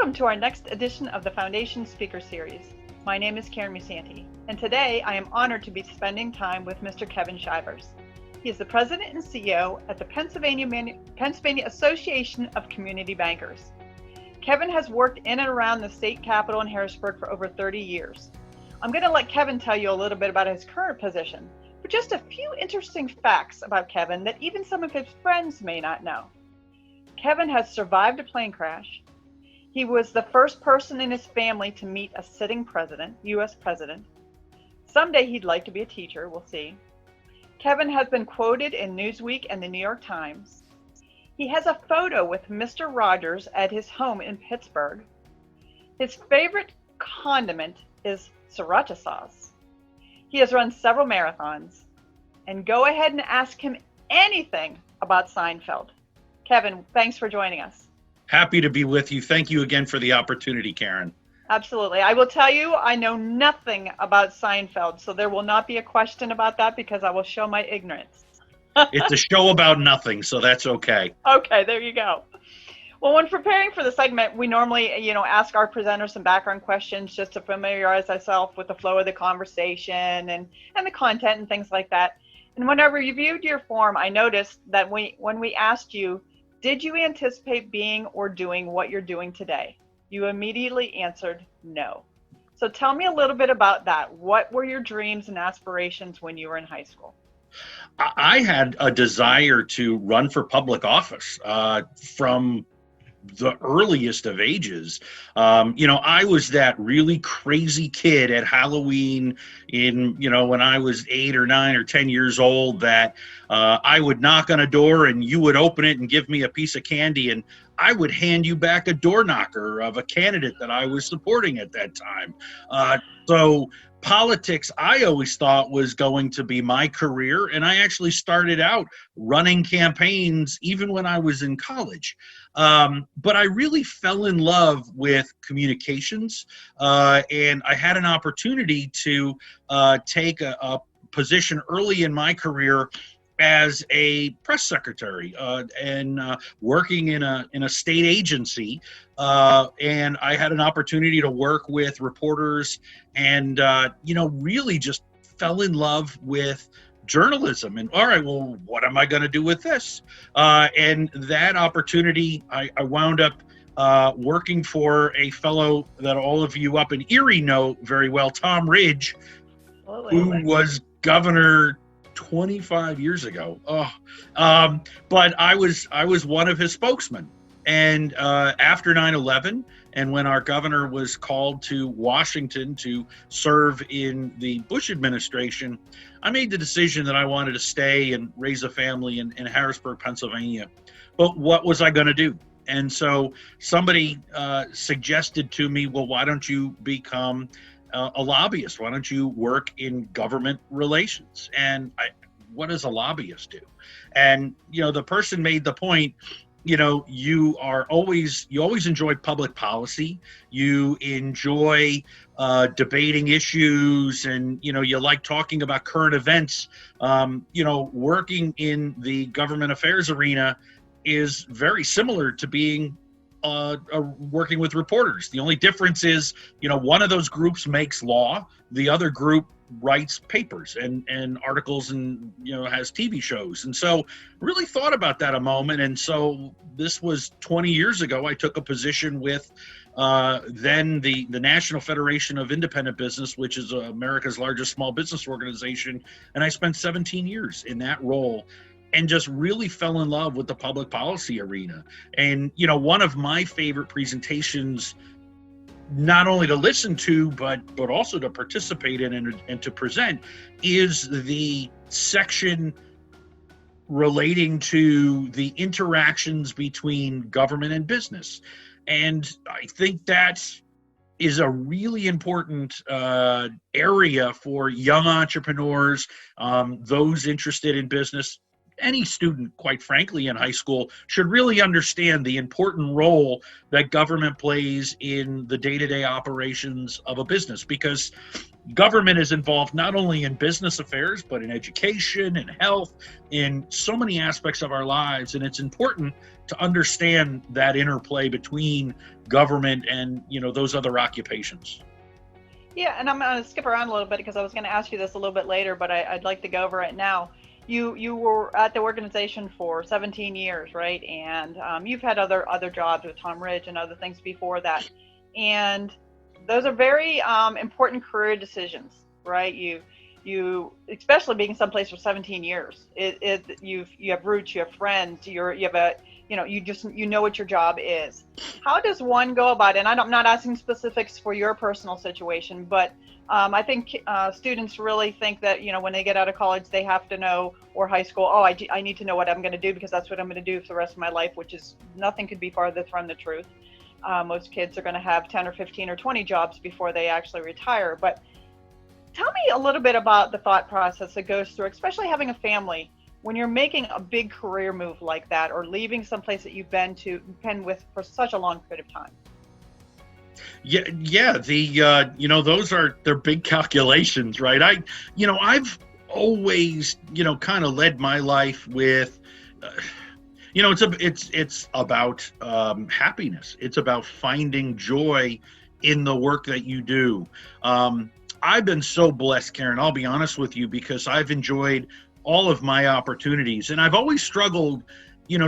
Welcome to our next edition of the Foundation Speaker Series. My name is Karen Musanti, and today I am honored to be spending time with Mr. Kevin Shivers. He is the President and CEO at the Pennsylvania Association of Community Bankers. Kevin has worked in and around the state capitol in Harrisburg for over 30 years. I'm going to let Kevin tell you a little bit about his current position, but just a few interesting facts about Kevin that even some of his friends may not know. Kevin has survived a plane crash. He was the first person in his family to meet a sitting president, U.S. president. Someday he'd like to be a teacher, we'll see. Kevin has been quoted in Newsweek and the New York Times. He has a photo with Mr. Rogers at his home in Pittsburgh. His favorite condiment is sriracha sauce. He has run several marathons. And go ahead and ask him anything about Seinfeld. Kevin, thanks for joining us. Happy to be with you. Thank you again for the opportunity, Karen. Absolutely. I will tell you, I know nothing about Seinfeld, so there will not be a question about that because I will show my ignorance. It's a show about nothing, so that's okay. Okay, there you go. Well, when preparing for the segment, we normally, ask our presenters some background questions just to familiarize ourselves with the flow of the conversation and the content and things like that. And when I reviewed your form, I noticed that when we asked you, did you anticipate being or doing what you're doing today? You immediately answered no. So tell me a little bit about that. What were your dreams and aspirations when you were in high school? I had a desire to run for public office from the earliest of ages. I was that really crazy kid at Halloween when I was 8 or 9 or 10 years old that I would knock on a door and you would open it and give me a piece of candy and I would hand you back a door knocker of a candidate that I was supporting at that time. So politics, I always thought was going to be my career. And I actually started out running campaigns even when I was in college. But I really fell in love with communications. And I had an opportunity to take a position early in my career as a press secretary and working in a state agency. And I had an opportunity to work with reporters and, really just fell in love with journalism. And all right, well, what am I going to do with this? And that opportunity, I wound up working for a fellow that all of you up in Erie know very well, Tom Ridge, who was governor 25 years ago. But I was one of his spokesmen. And after 9/11, and when our governor was called to Washington to serve in the Bush administration, I made the decision that I wanted to stay and raise a family in Harrisburg, Pennsylvania. But what was I going to do? And so somebody suggested to me, well, why don't you become a lobbyist? Why don't you work in government relations? And what does a lobbyist do? And, the person made the point, you always enjoy public policy. You enjoy debating issues and, you like talking about current events. Working in the government affairs arena is very similar to being working with reporters. The only difference is, one of those groups makes law, the other group writes papers and articles and, has TV shows. And so really thought about that a moment. And so this was 20 years ago, I took a position with then the National Federation of Independent Business, which is America's largest small business organization. And I spent 17 years in that role and just really fell in love with the public policy arena. And, one of my favorite presentations, not only to listen to, but also to participate in and to present, is the section relating to the interactions between government and business. And I think that is a really important area for young entrepreneurs, those interested in business. Any student, quite frankly, in high school should really understand the important role that government plays in the day-to-day operations of a business, because government is involved not only in business affairs, but in education and health, in so many aspects of our lives. And it's important to understand that interplay between government and, those other occupations. Yeah, and I'm going to skip around a little bit because I was going to ask you this a little bit later, but I'd like to go over it now. You were at the organization for 17 years, right? And you've had other jobs with Tom Ridge and other things before that. And those are very important career decisions, right? You especially being someplace for 17 years. You have roots, you have friends, you have a you know what your job is. How does one go about it? And I'm not asking specifics for your personal situation, but I think students really think that when they get out of college they have to know, or high school, I need to know what I'm going to do because that's what I'm going to do for the rest of my life, which is nothing could be farther from the truth. Most kids are going to have 10 or 15 or 20 jobs before they actually retire. But tell me a little bit about the thought process that goes through, especially having a family, when you're making a big career move like that, or leaving someplace that you've been with for such a long period of time. Yeah. They're big calculations, right? I've always, kind of led my life with, it's about happiness. It's about finding joy in the work that you do. I've been so blessed, Karen, I'll be honest with you, because I've enjoyed all of my opportunities. And I've always struggled,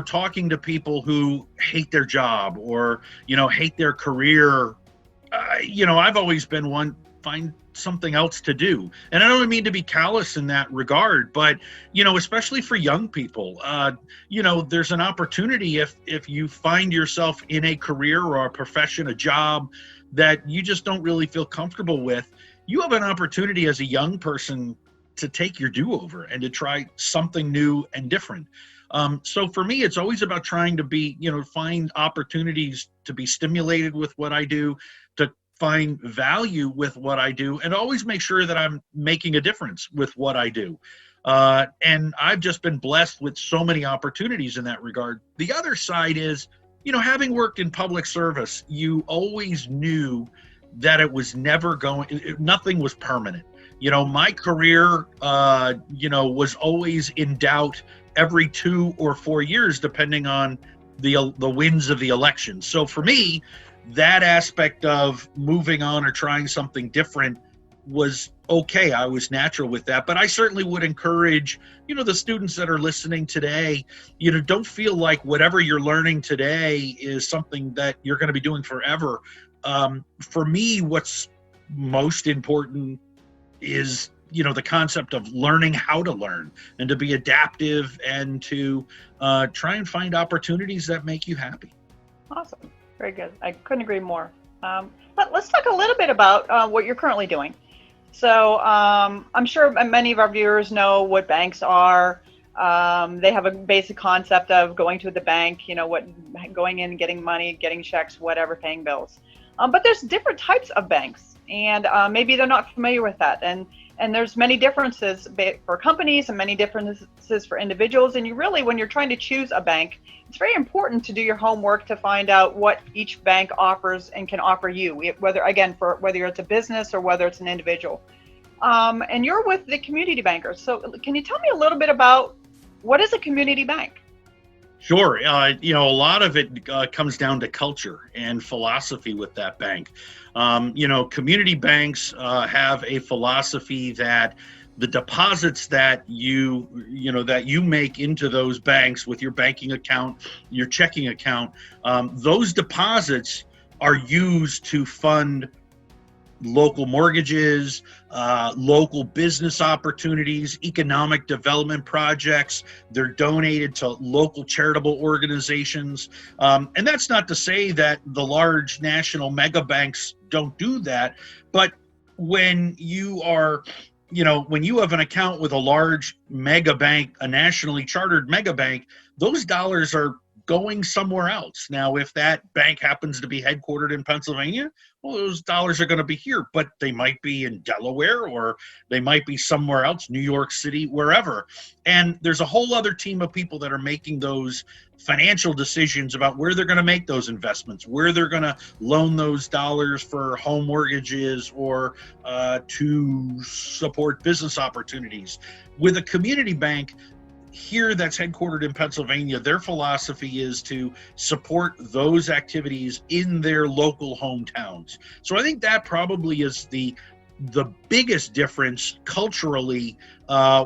talking to people who hate their job or, hate their career. I've always been one, find something else to do. And I don't mean to be callous in that regard, but, especially for young people, there's an opportunity if you find yourself in a career or a profession, a job that you just don't really feel comfortable with, you have an opportunity as a young person to take your do-over and to try something new and different. So for me, it's always about trying to find opportunities to be stimulated with what I do, to find value with what I do, and always make sure that I'm making a difference with what I do. And I've just been blessed with so many opportunities in that regard. The other side is, having worked in public service, you always knew that it was nothing was permanent. My career, was always in doubt every 2 or 4 years, depending on the winds of the election. So for me, that aspect of moving on or trying something different was okay. I was natural with that. But I certainly would encourage, the students that are listening today, don't feel like whatever you're learning today is something that you're going to be doing forever. For me, what's most important is, the concept of learning how to learn and to be adaptive and to try and find opportunities that make you happy. Awesome. Very good. I couldn't agree more. But let's talk a little bit about what you're currently doing. So I'm sure many of our viewers know what banks are. They have a basic concept of going to the bank, going in, getting money, getting checks, whatever, paying bills. But there's different types of banks, and maybe they're not familiar with that. And there's many differences for companies and many differences for individuals. And you really, when you're trying to choose a bank, it's very important to do your homework to find out what each bank offers and can offer you, whether it's a business or whether it's an individual. And you're with the community bankers. So can you tell me a little bit about what is a community bank? Sure. A lot of it comes down to culture and philosophy with that bank. Community banks have a philosophy that the deposits that you make into those banks with your banking account, your checking account, those deposits are used to fund local mortgages, local business opportunities, economic development projects. They're donated to local charitable organizations. And that's not to say that the large national mega banks don't do that. But when you are, when you have an account with a large mega bank, a nationally chartered mega bank, those dollars are going somewhere else. Now, if that bank happens to be headquartered in Pennsylvania, well, those dollars are going to be here, but they might be in Delaware, or they might be somewhere else, New York City, wherever. And there's a whole other team of people that are making those financial decisions about where they're going to make those investments, where they're going to loan those dollars for home mortgages, or to support business opportunities. With a community bank here that's headquartered in Pennsylvania, their philosophy is to support those activities in their local hometowns. So I think that probably is the biggest difference culturally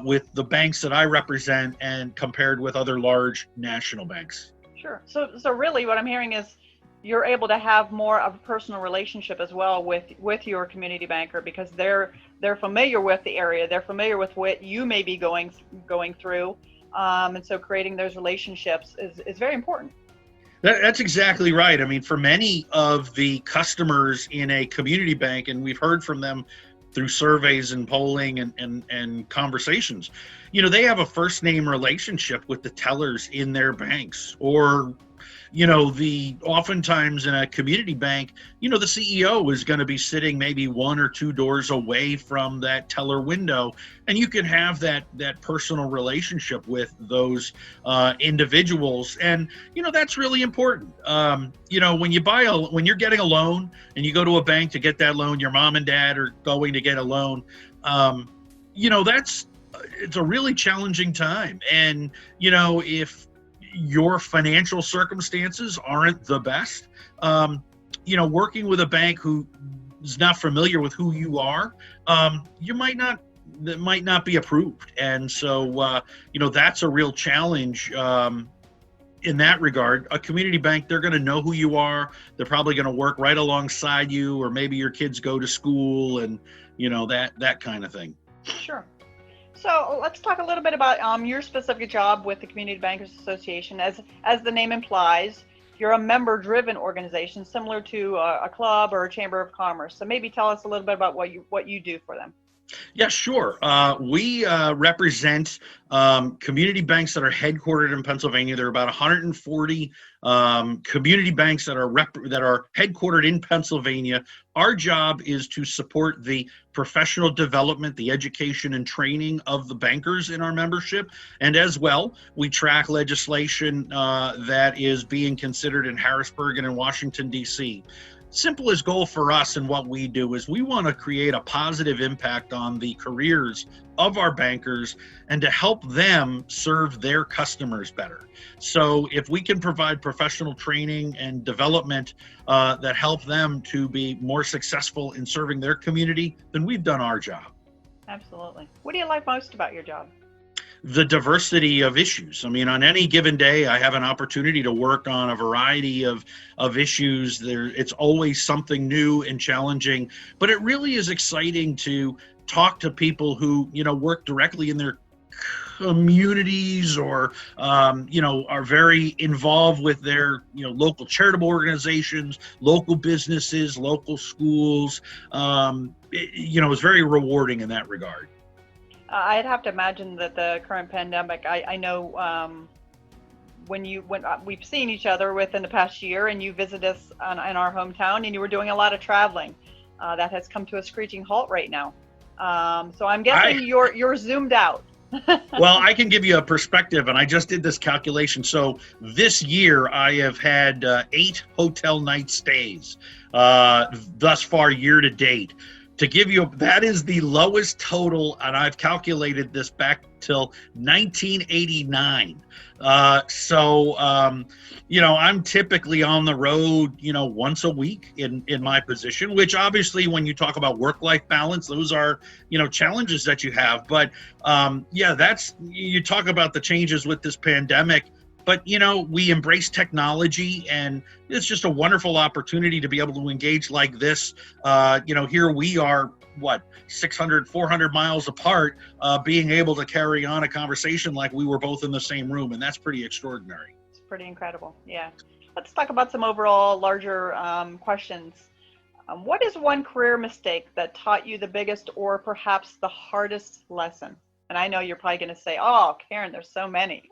with the banks that I represent and compared with other large national banks. Sure. So really what I'm hearing is you're able to have more of a personal relationship as well with your community banker, because they're familiar with the area, they're familiar with what you may be going through. And so creating those relationships is very important. That's exactly right. I mean, for many of the customers in a community bank, and we've heard from them through surveys and polling and conversations, they have a first name relationship with the tellers in their banks. Or oftentimes in a community bank, the CEO is going to be sitting maybe one or two doors away from that teller window, and you can have that personal relationship with those individuals, and that's really important. When you're getting a loan and you go to a bank to get that loan, your mom and dad are going to get a loan. It's a really challenging time, and if your financial circumstances aren't the best, working with a bank who is not familiar with who you are, that might not be approved. And so, that's a real challenge in that regard. A community bank, they're going to know who you are. They're probably going to work right alongside you, or maybe your kids go to school and, that kind of thing. Sure. So let's talk a little bit about your specific job with the Community Bankers Association. As the name implies, you're a member-driven organization, similar to a club or a chamber of commerce. So maybe tell us a little bit about what you do for them. Yeah, sure. We represent community banks that are headquartered in Pennsylvania. There are about 140 community banks that are headquartered in Pennsylvania. Our job is to support the professional development, the education and training of the bankers in our membership. And as well, we track legislation that is being considered in Harrisburg and in Washington, D.C. Simplest goal for us and what we do is we want to create a positive impact on the careers of our bankers and to help them serve their customers better. So if we can provide professional training and development that help them to be more successful in serving their community, then we've done our job. Absolutely. What do you like most about your job? The diversity of issues. I mean, on any given day, I have an opportunity to work on a variety of issues. It's always something new and challenging, but it really is exciting to talk to people who, work directly in their communities, or are very involved with their local charitable organizations, local businesses, local schools. It's very rewarding in that regard. I'd have to imagine that the current pandemic, I know when we've seen each other within the past year, and you visited us in our hometown, and you were doing a lot of traveling. That has come to a screeching halt right now. So I'm guessing you're zoomed out. Well, I can give you a perspective, and I just did this calculation. So this year I have had 8 hotel night stays thus far, year to date. To give you, that is the lowest total, and I've calculated this back till 1989. I'm typically on the road, once a week in my position, which obviously when you talk about work-life balance, those are, challenges that you have. But you talk about the changes with this pandemic. But, we embrace technology, and it's just a wonderful opportunity to be able to engage like this. Here we are, 400 miles apart, being able to carry on a conversation like we were both in the same room. And that's pretty extraordinary. It's pretty incredible. Yeah. Let's talk about some overall larger questions. What is one career mistake that taught you the biggest or perhaps the hardest lesson? And I know you're probably going to say, oh, Karen, there's so many.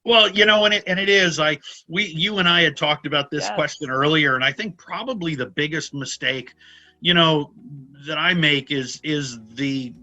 Well, and it is. You and I had talked about this Yes. question earlier, and I think probably the biggest mistake, you know, that I make is the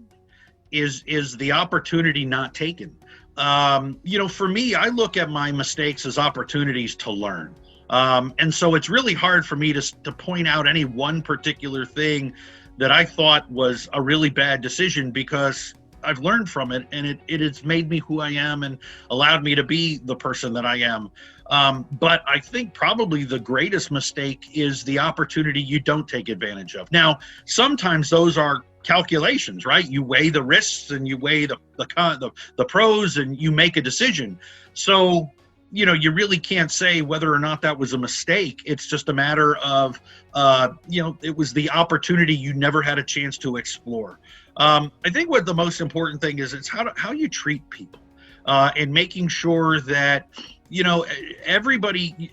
opportunity not taken. For me, I look at my mistakes as opportunities to learn. And so it's really hard for me to point out any one particular thing that I thought was a really bad decision, because I've learned from it, and it has made me who I am and allowed me to be the person that I am. But I think probably the greatest mistake is the opportunity you don't take advantage of. Now, sometimes those are calculations, right? You weigh the risks and you weigh the pros, and you make a decision. So, you really can't say whether or not that was a mistake. It's just a matter of, it was the opportunity you never had a chance to explore. I think what the most important thing is, it's how you treat people, and making sure that, everybody,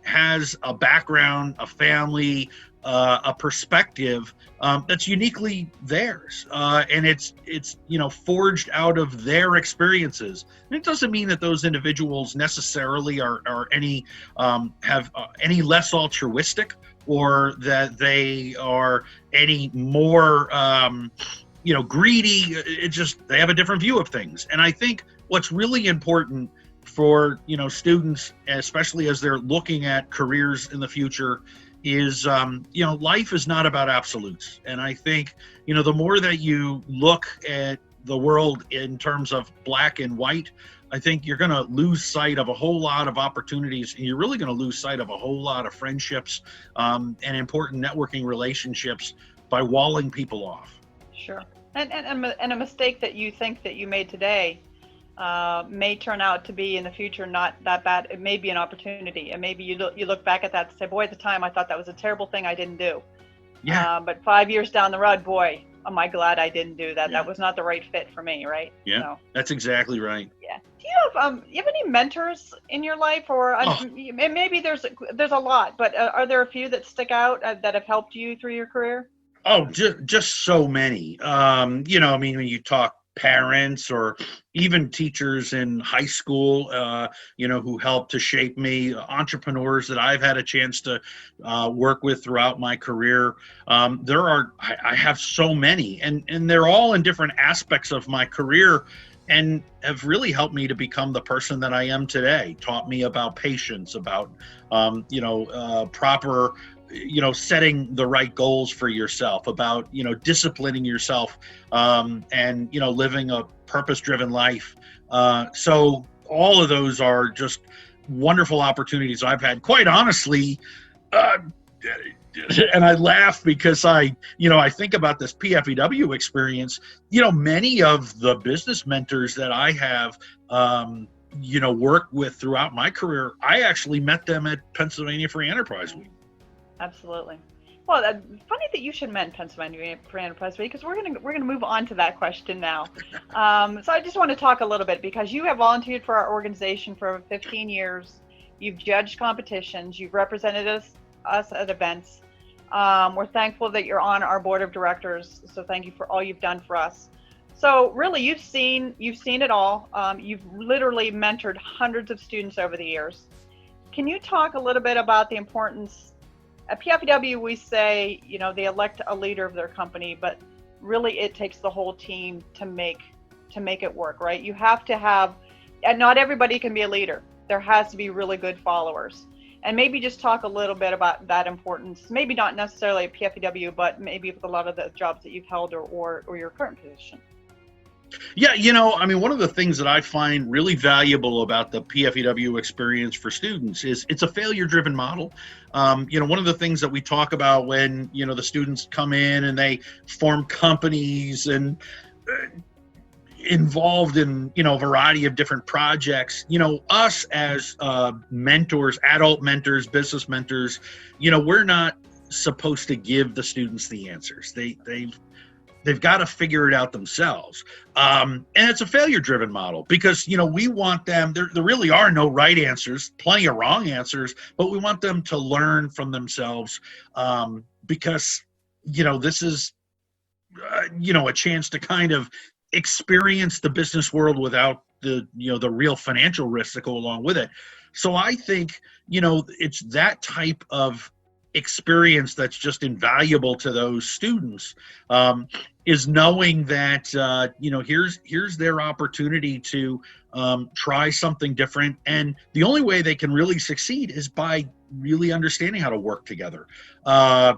has a background, a family, a perspective, that's uniquely theirs, and it's forged out of their experiences. And it doesn't mean that those individuals necessarily are any have any less altruistic, or that they are any more greedy. It's just they have a different view of things. And I think what's really important for students, especially as they're looking at careers in the future, is life is not about absolutes. And I think the more that you look at the world in terms of black and white, I think you're going to lose sight of a whole lot of opportunities, and you're really going to lose sight of a whole lot of friendships, and important networking relationships, by walling people off. Sure. And a mistake that you think that you made today may turn out to be in the future not that bad. It may be an opportunity, and maybe you look back at that and say, boy, at the time I thought that was a terrible thing I didn't do. Yeah. But 5 years down the road, boy, am I glad I didn't do that. Yeah. That was not the right fit for me, right? Yeah, so, that's exactly right. Yeah. Do you have any mentors in your life, or maybe there's a lot, but are there a few that stick out that have helped you through your career? Oh, just so many. When you talk parents, or even teachers in high school, who helped to shape me, entrepreneurs that I've had a chance to work with throughout my career. I have so many, and they're all in different aspects of my career, and have really helped me to become the person that I am today. Taught me about patience, about proper setting the right goals for yourself, about disciplining yourself, and living a purpose-driven life. So all of those are just wonderful opportunities I've had, quite honestly. And I laugh because I think about this PFEW experience. Many of the business mentors that I have worked with throughout my career, I actually met them at Pennsylvania Free Enterprise Week. Absolutely. Well, funny that you should mention Pennsylvania Free Enterprise Week, because we're gonna move on to that question now. So I just want to talk a little bit, because you have volunteered for our organization for 15 years. You've judged competitions. You've represented us at events. We're thankful that you're on our board of directors. So thank you for all you've done for us. So really, you've seen it all. You've literally mentored hundreds of students over the years. Can you talk a little bit about the importance? At PFEW, we say, they elect a leader of their company, but really it takes the whole team to make it work, right? You have to have, and not everybody can be a leader. There has to be really good followers. And maybe just talk a little bit about that importance, maybe not necessarily at PFEW, but maybe with a lot of the jobs that you've held, or your current position. Yeah, one of the things that I find really valuable about the PFEW experience for students is it's a failure-driven model. One of the things that we talk about when, the students come in and they form companies and involved in, a variety of different projects, us as mentors, adult mentors, business mentors, we're not supposed to give the students the answers. They've got to figure it out themselves. And it's a failure-driven model, because, we want them, there really are no right answers, plenty of wrong answers, but we want them to learn from themselves, because, this is, a chance to kind of experience the business world without the the real financial risks that go along with it. So I think it's that type of experience that's just invaluable to those students, is knowing that here's their opportunity to try something different, and the only way they can really succeed is by really understanding how to work together,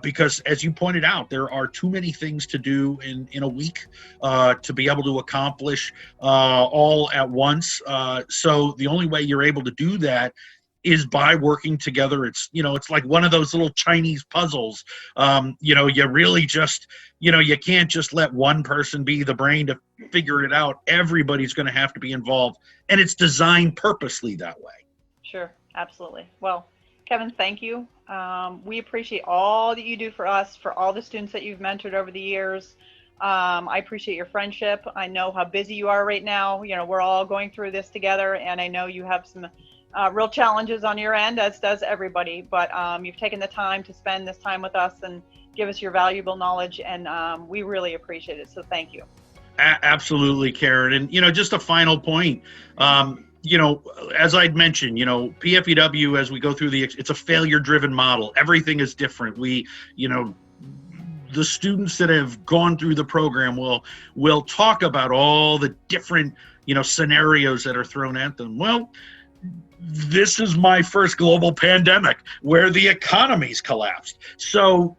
because as you pointed out, there are too many things to do in a week to be able to accomplish all at once. So the only way you're able to do that is by working together. It's it's like one of those little Chinese puzzles. You really just you can't just let one person be the brain to figure it out. Everybody's going to have to be involved, and it's designed purposely that way. Sure, absolutely. Well, Kevin, thank you. We appreciate all that you do for us, for all the students that you've mentored over the years. I appreciate your friendship. I know how busy you are right now. We're all going through this together, and I know you have some real challenges on your end, as does everybody, but you've taken the time to spend this time with us and give us your valuable knowledge, and we really appreciate it, so thank you. Absolutely, Karen. And just a final point, as I'd mentioned, PFEW, as we go through it's a failure-driven model. Everything is different. The students that have gone through the program will talk about all the different scenarios that are thrown at them. Well, this is my first global pandemic where the economy's collapsed. So,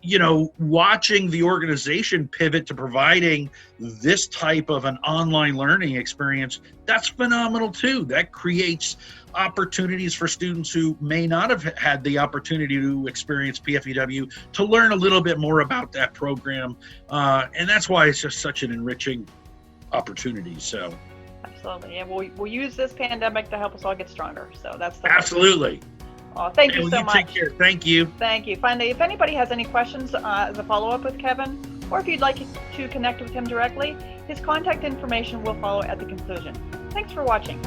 watching the organization pivot to providing this type of an online learning experience, that's phenomenal too. That creates opportunities for students who may not have had the opportunity to experience PFEW to learn a little bit more about that program. And that's why it's just such an enriching opportunity. So. Absolutely, and we'll use this pandemic to help us all get stronger. So that's the absolutely. Oh, thank you so much. Take care. Thank you. Thank you. Finally, if anybody has any questions as a follow-up with Kevin, or if you'd like to connect with him directly, his contact information will follow at the conclusion. Thanks for watching.